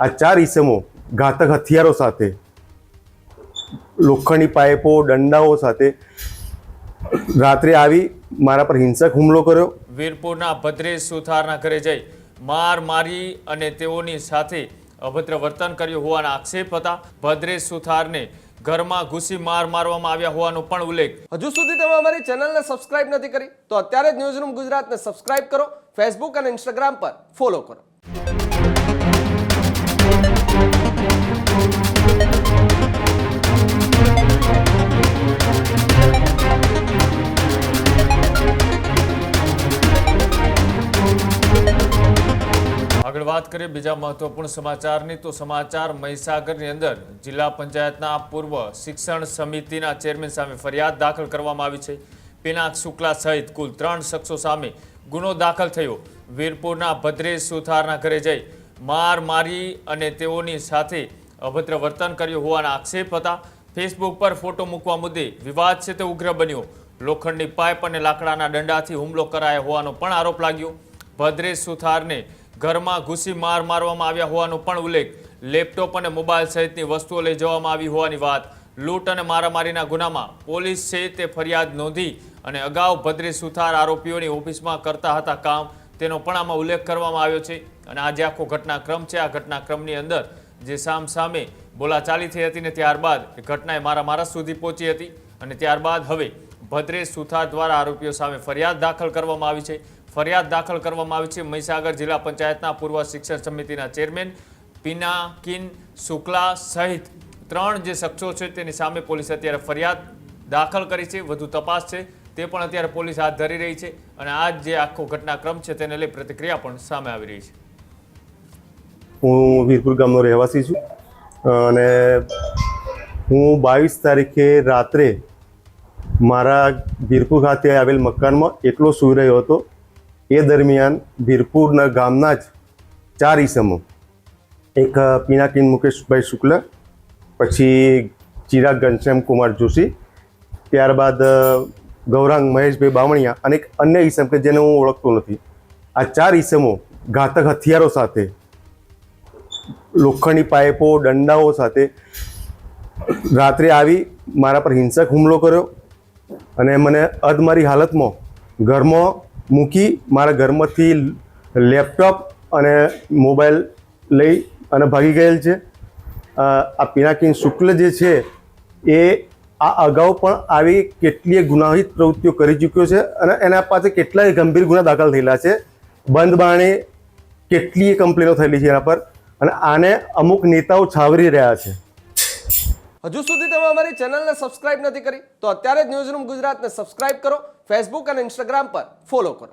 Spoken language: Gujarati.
આ 4 ઈસમો ઘાતક હથિયારો સાથે, લોખંડી પાઇપો, દંડાઓ સાથે રાત્રે આવી મારા પર હિંસક હુમલો કર્યો। વીરપુરના ભદ્રેશ સુથારના ઘરે જઈ માર મારી અને તેઓની સાથે અભદ્ર વર્તન કર્યું હોવાના આક્ષેપ હતા। ભદ્રેશ સુથારને ઘરમાં ઘૂસી મારવામાં આવ્યા હોવાનો પણ ઉલ્લેખ। હજુ સુધી તમે અમારી ચેનલને સબસ્ક્રાઇબ નથી કરી તો અત્યારે જ ન્યૂઝરૂમ ગુજરાતને સબસ્ક્રાઇબ કરો, ફેસબુક અને ઇન્સ્ટાગ્રામ પર ફોલો કરો। આગળ વાત કરીએ બીજા મહત્વપૂર્ણ સમાચારની તો સમાચાર મહીસાગરની અંદર જિલ્લા પંચાયતના પૂર્વ શિક્ષણ સમિતિના ચેરમેન સામે ફરિયાદ દાખલ કરવામાં આવી છે। પિનાક શુક્લા સહિત કુલ 3 શખ્સો સામે ગુનો દાખલ થયો। વીરપુરના ભદ્રેશ સુથારના ઘરે જઈ માર મારી અને તેઓની સાથે અભદ્ર વર્તન કર્યું હોવાના આક્ષેપ હતા। ફેસબુક પર ફોટો મૂકવા મુદ્દે વિવાદ છે તે ઉગ્ર બન્યો। લોખંડની પાઇપ અને લાકડાના દંડાથી હુમલો કરાયો હોવાનો પણ આરોપ લાગ્યો। ભદ્રેશ સુથારને ઘરમાં ઘૂસી મારવામાં આવ્યા હોવાનો પણ ઉલ્લેખ। લેપટોપ અને મોબાઈલ સહિતની વસ્તુઓ લઈ જવામાં આવી હોવાની વાત। લૂંટ અને મારામારીના ગુનામાં પોલીસ છે તે ફરિયાદ નોંધી અને અગાઉ ભદ્રેશ સુથાર આરોપીઓની ઓફિસમાં કરતા હતા કામ, તેનો પણ આમાં ઉલ્લેખ કરવામાં આવ્યો છે। અને આજે આખો ઘટનાક્રમ છે। આ ઘટનાક્રમની અંદર જે સામે બોલાચાલી થઈ હતી ને ત્યારબાદ એ ઘટનાએ મારા સુધી પહોંચી હતી અને ત્યારબાદ હવે ભદ્રેશ સુથાર દ્વારા આરોપીઓ સામે ફરિયાદ દાખલ કરવામાં આવી છે। ફરિયાદ દાખલ કરવામાં આવી છે મહીસાગર જિલ્લા પંચાયતના પૂર્વ શિક્ષણ સમિતિના ચેરમેન પિનાકિન શુક્લા સહિત 3 જે શખ્સો છે તેની સામે પોલીસ અત્યારે ફરિયાદ દાખલ કરી છે। વધુ તપાસ છે તે પણ અત્યારે પોલીસ હાથ ધરી રહી છે અને આ જે આખો ઘટનાક્રમ છે તેને લઈ પ્રતિક્રિયા પણ સામે આવી રહી છે। હું વીરપુર ગામનો રહેવાસી છું અને હું 22 તારીખે રાત્રે મારા વીરપુર ખાતે આવેલ મકાનમાં એકલો સૂઈ રહ્યો હતો। એ દરમિયાન વીરપુરના ગામના જ 4 ઈસમો, એક પિનાકિન મુકેશભાઈ શુક્લ, પછી ચિરાગ ઘનશ્યામ કુમાર જોશી, ત્યારબાદ ગૌરાંગ મહેશભાઈ બામણિયા અને એક અન્ય ઈસમ કે જેને હું ઓળખતો નથી, આ 4 ઈસમો ઘાતક હથિયારો સાથે, લોખંડી પાઇપો, દંડાઓ સાથે રાત્રે આવી મારા પર હિંસક હુમલો કર્યો અને મને અધમારી હાલતમાં ઘરમાં મૂકી મારા ઘરમાંથી લેપટોપ અને મોબાઈલ લઈ અને ભાગી ગયેલ છે। આ પિનાકિન શુક્લ જે છે એ આ અગાઉ પણ આવી કેટલીય ગુનાહિત પ્રવૃત્તિઓ કરી ચૂક્યો છે અને એના પાસે કેટલાય ગંભીર ગુના દાખલ થયેલા છે। બંધ બારણે કેટલીય કમ્પ્લેનો થયેલી છે એના પર અને આને અમુક નેતાઓ છાવરી રહ્યા છે। હજુ સુધી તમે અમારી ચેનલને સબસ્ક્રાઇબ નથી કરી તો અત્યારે જ ન્યૂઝરૂમ ગુજરાતને સબસ્ક્રાઇબ કરો, ફેસબુક અને ઇન્સ્ટાગ્રામ પર ફોલો કરો।